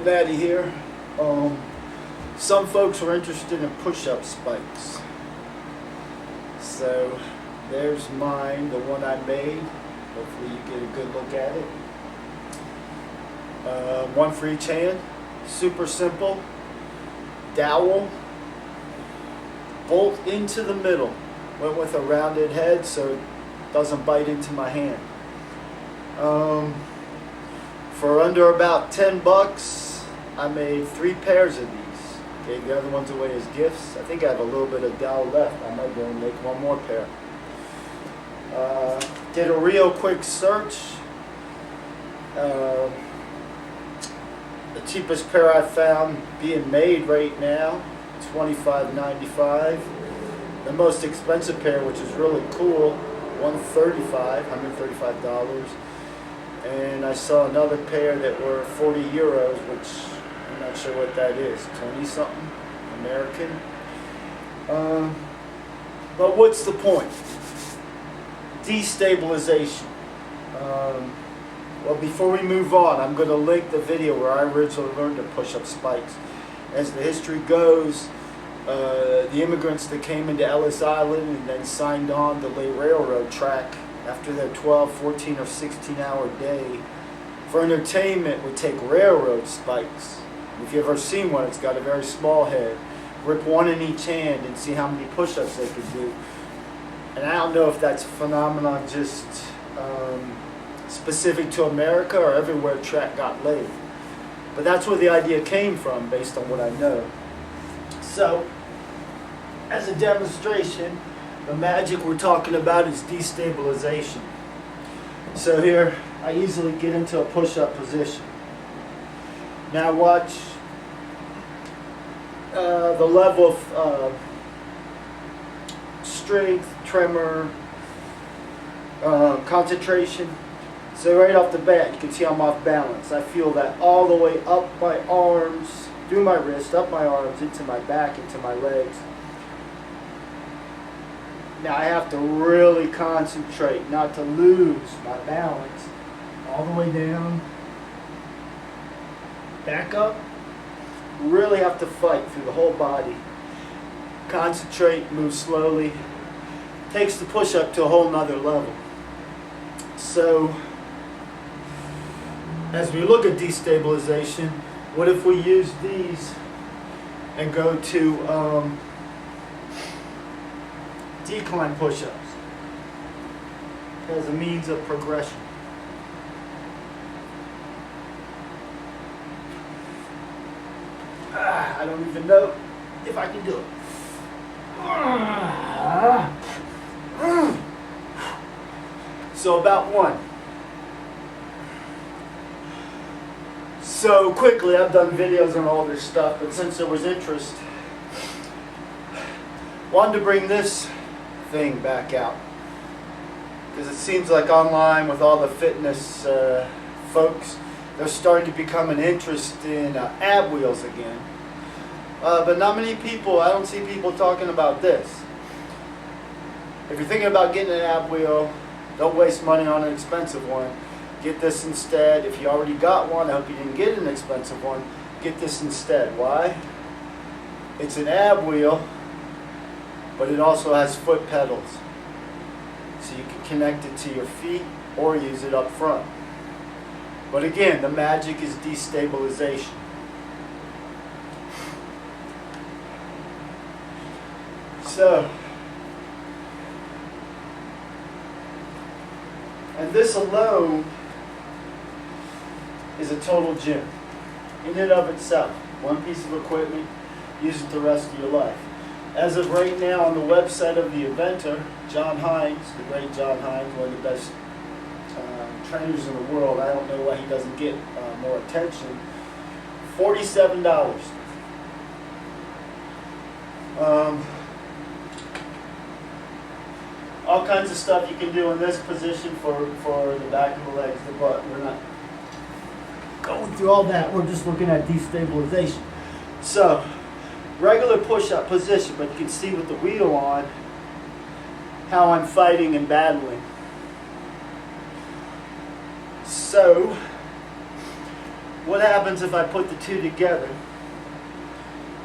Natty here. Some folks were interested in push-up spikes. So there's mine, the one I made. Hopefully you get a good look at it. One for each hand. Super simple. Dowel. Bolt into the middle. Went with a rounded head so it doesn't bite into my hand. For under about 10 bucks, I made 3 pairs of these. Gave the other ones away as gifts. I think I have a little bit of dowel left. I might go and make one more pair. Did a real quick search. The cheapest pair I found being made right now, $25.95. The most expensive pair, which is really cool, $135. And I saw another pair that were 40 euros, which I'm not sure what that is, 20 something American. But what's the point? Destabilization. Well, before we move on, I'm going to link the video where I originally learned to push up spikes. As the history goes, the immigrants that came into Ellis Island and then signed on the late railroad track after their 12, 14, or 16-hour day for entertainment would take railroad spikes. If you've ever seen one, it's got a very small head. Rip one in each hand and see how many push-ups they could do. And I don't know if that's a phenomenon just specific to America or everywhere track got laid. But that's where the idea came from based on what I know. So, as a demonstration, the magic we're talking about is destabilization. So here, I easily get into a push-up position. Now watch the level of strength, tremor, concentration. So right off the bat, you can see I'm off balance. I feel that all the way up my arms, through my wrist, up my arms, into my back, into my legs. Now I have to really concentrate not to lose my balance. All the way down, back up. Really have to fight through the whole body. Concentrate, move slowly. Takes the push-up to a whole nother level. So, as we look at destabilization, what if we use these and go to decline push-ups as a means of progression? I don't even know if I can do it. So about one. So quickly, I've done videos on all this stuff, but since there was interest, wanted to bring this thing back out. Because it seems like online with all the fitness folks, there's starting to become an interest in ab wheels again. But not many people, I don't see people talking about this. If you're thinking about getting an ab wheel, don't waste money on an expensive one. Get this instead. If you already got one, I hope you didn't get an expensive one, get this instead. Why? It's an ab wheel, but it also has foot pedals. So you can connect it to your feet or use it up front. But again, the magic is destabilization. So, and this alone is a total gym in and of itself. One piece of equipment, use it the rest of your life. As of right now, on the website of the inventor, John Hines, the great John Hines, one of the best trainers in the world, I don't know why he doesn't get more attention, $47. All kinds of stuff you can do in this position for the back of the legs, the butt. We're not going through all that. We're just looking at destabilization. So, regular push-up position, but you can see with the wheel on how I'm fighting and battling. So, what happens if I put the two together?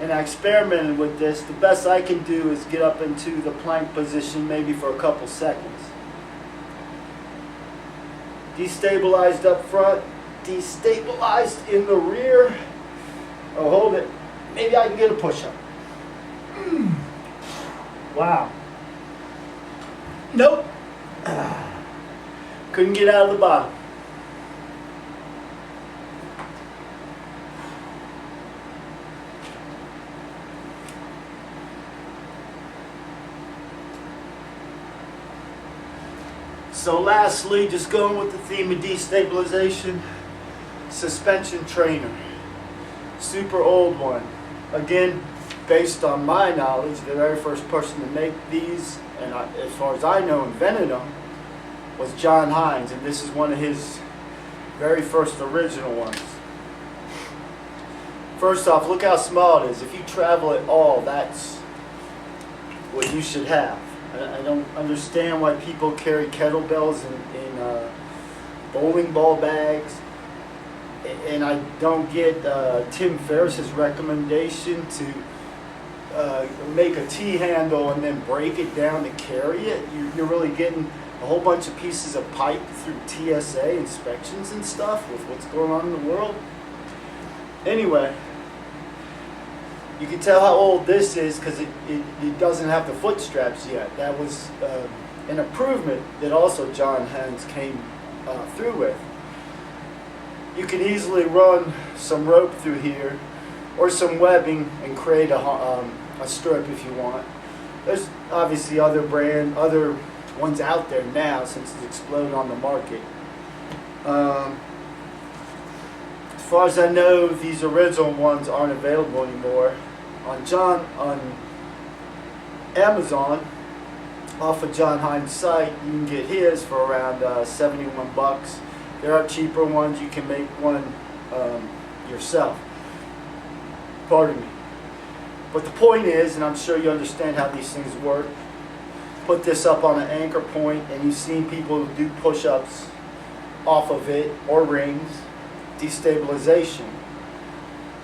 And I experimented with this. The best I can do is get up into the plank position maybe for a couple seconds. Destabilized up front, destabilized in the rear. Oh, hold it. Maybe I can get a push-up. Wow. Nope. Couldn't get out of the bottom. So lastly, just going with the theme of destabilization, suspension trainer. Super old one. Again, based on my knowledge, the very first person to make these, and as far as I know, invented them, was John Hines, and this is one of his very first original ones. First off, look how small it is. If you travel at all, that's what you should have. I don't understand why people carry kettlebells in bowling ball bags, and I don't get Tim Ferriss's recommendation to make a T-handle and then break it down to carry it. You're really getting a whole bunch of pieces of pipe through TSA inspections and stuff with what's going on in the world. Anyway, you can tell how old this is because it doesn't have the foot straps yet. That was an improvement that also John Hines came through with. You can easily run some rope through here or some webbing and create a strip if you want. There's obviously other ones out there now since it's exploded on the market. As far as I know, these original ones aren't available anymore. On Amazon, off of John Hines' site, you can get his for around 71 bucks. There are cheaper ones. You can make one yourself. Pardon me. But the point is, and I'm sure you understand how these things work, put this up on an anchor point, and you've seen people do push-ups off of it, or rings, destabilization.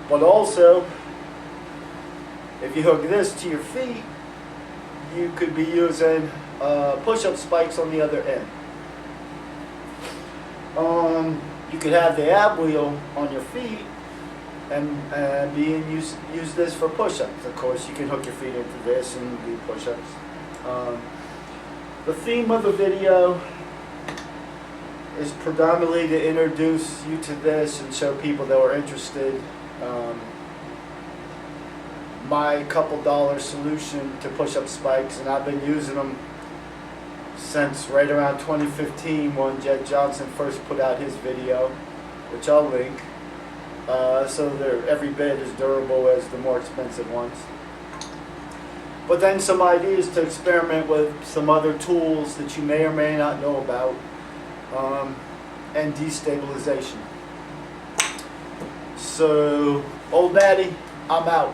But also, if you hook this to your feet, you could be using push-up spikes on the other end. You could have the ab wheel on your feet and use this for push-ups. Of course, you can hook your feet into this and do push-ups. The theme of the video is predominantly to introduce you to this and show people that are interested my couple dollar solution to push-up spikes, and I've been using them since right around 2015 when Jedd Johnson first put out his video, which I'll link. So they're every bit as durable as the more expensive ones. But then some ideas to experiment with some other tools that you may or may not know about, and destabilization. So, old Natty, I'm out.